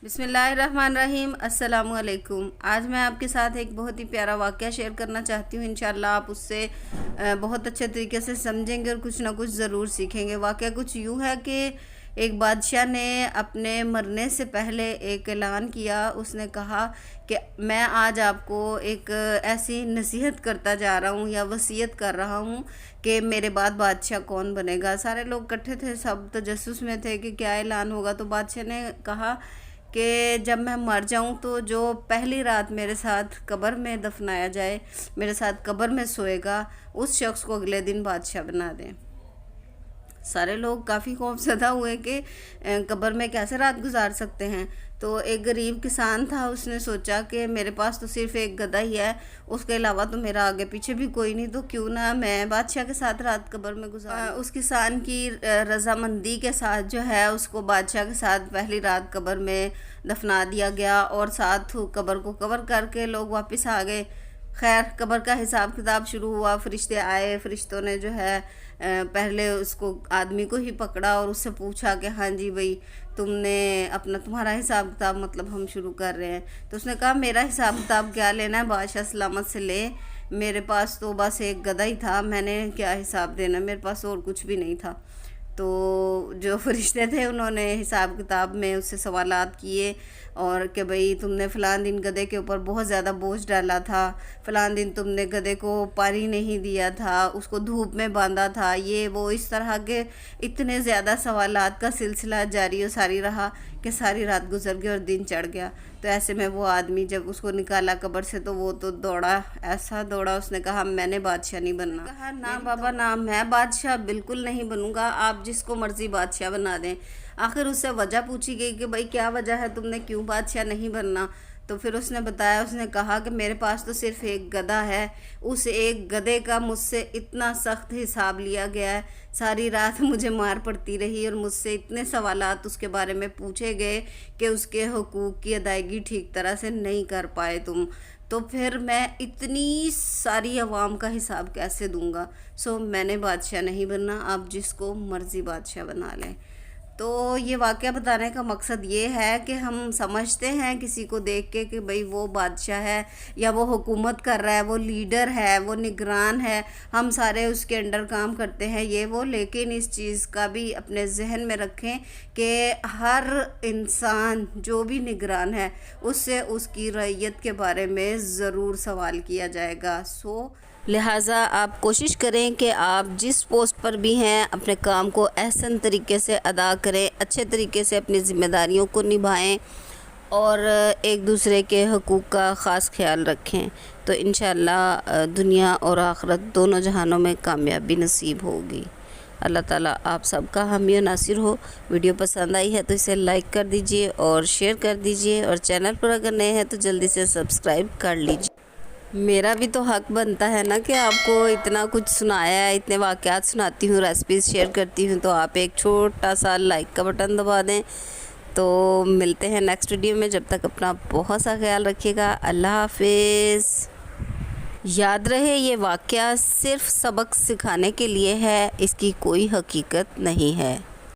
بسم اللہ الرحمن الرحیم۔ السلام علیکم۔ آج میں آپ کے ساتھ ایک بہت ہی پیارا واقعہ شیئر کرنا چاہتی ہوں۔ انشاءاللہ آپ اس سے بہت اچھے طریقے سے سمجھیں گے اور کچھ نہ کچھ ضرور سیکھیں گے۔ واقعہ کچھ یوں ہے کہ ایک بادشاہ نے اپنے مرنے سے پہلے ایک اعلان کیا۔ اس نے کہا کہ میں آج آپ کو ایک ایسی نصیحت کرتا جا رہا ہوں یا وصیت کر رہا ہوں کہ میرے بعد بادشاہ کون بنے گا۔ سارے لوگ اکٹھے تھے، سب تجسس میں تھے کہ کیا اعلان ہوگا۔ تو بادشاہ نے کہا کہ جب میں مر جاؤں تو جو پہلی رات میرے ساتھ قبر میں دفنایا جائے، میرے ساتھ قبر میں سوئے گا، اس شخص کو اگلے دن بادشاہ بنا دیں۔ سارے لوگ کافی خوف زدہ ہوئے کہ قبر میں کیسے رات گزار سکتے ہیں۔ تو ایک غریب کسان تھا، اس نے سوچا کہ میرے پاس تو صرف ایک گدھا ہی ہے، اس کے علاوہ تو میرا آگے پیچھے بھی کوئی نہیں، تو کیوں نہ میں بادشاہ کے ساتھ رات قبر میں گزاروں۔ اس کسان کی رضامندی کے ساتھ جو ہے اس کو بادشاہ کے ساتھ پہلی رات قبر میں دفنا دیا گیا، اور ساتھ قبر کو کور کر کے لوگ واپس آ گئے۔ خیر، قبر کا حساب کتاب شروع ہوا، فرشتے آئے، فرشتوں نے جو ہے پہلے اس کو آدمی کو ہی پکڑا اور اس سے پوچھا کہ ہاں جی بھئی تمہارا حساب کتاب مطلب ہم شروع کر رہے ہیں۔ تو اس نے کہا میرا حساب کتاب کیا لینا ہے، بادشاہ سلامت سے لے، میرے پاس تو بس ایک گدھا ہی تھا، میں نے کیا حساب دینا، میرے پاس اور کچھ بھی نہیں تھا۔ تو جو فرشتے تھے انہوں نے حساب کتاب میں اس سے سوالات کیے، اور کہ بھئی تم نے فلاں دن گدھے کے اوپر بہت زیادہ بوجھ ڈالا تھا، فلاں دن تم نے گدھے کو پانی نہیں دیا تھا، اس کو دھوپ میں باندھا تھا، یہ وہ اس طرح کے اتنے زیادہ سوالات کا سلسلہ جاری و ساری رہا کہ ساری رات گزر گئی اور دن چڑھ گیا۔ تو ایسے میں وہ آدمی جب اس کو نکالا قبر سے تو وہ تو دوڑا، ایسا دوڑا، اس نے کہا میں نے بادشاہ نہیں بننا۔ کہا نہ بابا نہ، میں بادشاہ بالکل نہیں بنوں گا، آپ جس کو مرضی بادشاہ بنا دیں۔ آخر اس سے وجہ پوچھی گئی کہ بھئی کیا وجہ ہے، تم نے کیوں بادشاہ نہیں بننا؟ تو پھر اس نے بتایا، اس نے کہا کہ میرے پاس تو صرف ایک گدھا ہے، اس ایک گدھے کا مجھ سے اتنا سخت حساب لیا گیا ہے، ساری رات مجھے مار پڑتی رہی اور مجھ سے اتنے سوالات اس کے بارے میں پوچھے گئے کہ اس کے حقوق کی ادائیگی ٹھیک طرح سے نہیں کر پائے تم، تو پھر میں اتنی ساری عوام کا حساب کیسے دوں گا؟ میں نے بادشاہ نہیں بننا، آپ جس کو مرضی بادشاہ بنا لیں۔ تو یہ واقعہ بتانے کا مقصد یہ ہے کہ ہم سمجھتے ہیں کسی کو دیکھ کے کہ بھئی وہ بادشاہ ہے یا وہ حکومت کر رہا ہے، وہ لیڈر ہے، وہ نگران ہے، ہم سارے اس کے انڈر کام کرتے ہیں، یہ وہ، لیکن اس چیز کا بھی اپنے ذہن میں رکھیں کہ ہر انسان جو بھی نگران ہے اس سے اس کی رعیت کے بارے میں ضرور سوال کیا جائے گا۔ لہٰذا آپ کوشش کریں کہ آپ جس پوسٹ پر بھی ہیں اپنے کام کو احسن طریقے سے ادا کریں، اچھے طریقے سے اپنی ذمہ داریوں کو نبھائیں اور ایک دوسرے کے حقوق کا خاص خیال رکھیں، تو انشاءاللہ دنیا اور آخرت دونوں جہانوں میں کامیابی نصیب ہوگی۔ اللہ تعالیٰ آپ سب کا حامی و ناصر ہو۔ ویڈیو پسند آئی ہے تو اسے لائک کر دیجئے اور شیئر کر دیجئے، اور چینل پر اگر نئے ہیں تو جلدی سے سبسکرائب کر لیجئے۔ میرا بھی تو حق بنتا ہے نا کہ آپ کو اتنا کچھ سنایا ہے، اتنے واقعات سناتی ہوں، ریسپیز شیئر کرتی ہوں، تو آپ ایک چھوٹا سا لائک کا بٹن دبا دیں۔ تو ملتے ہیں نیکسٹ ویڈیو میں، جب تک اپنا بہت سا خیال رکھیے گا۔ اللہ حافظ۔ یاد رہے یہ واقعہ صرف سبق سکھانے کے لیے ہے، اس کی کوئی حقیقت نہیں ہے۔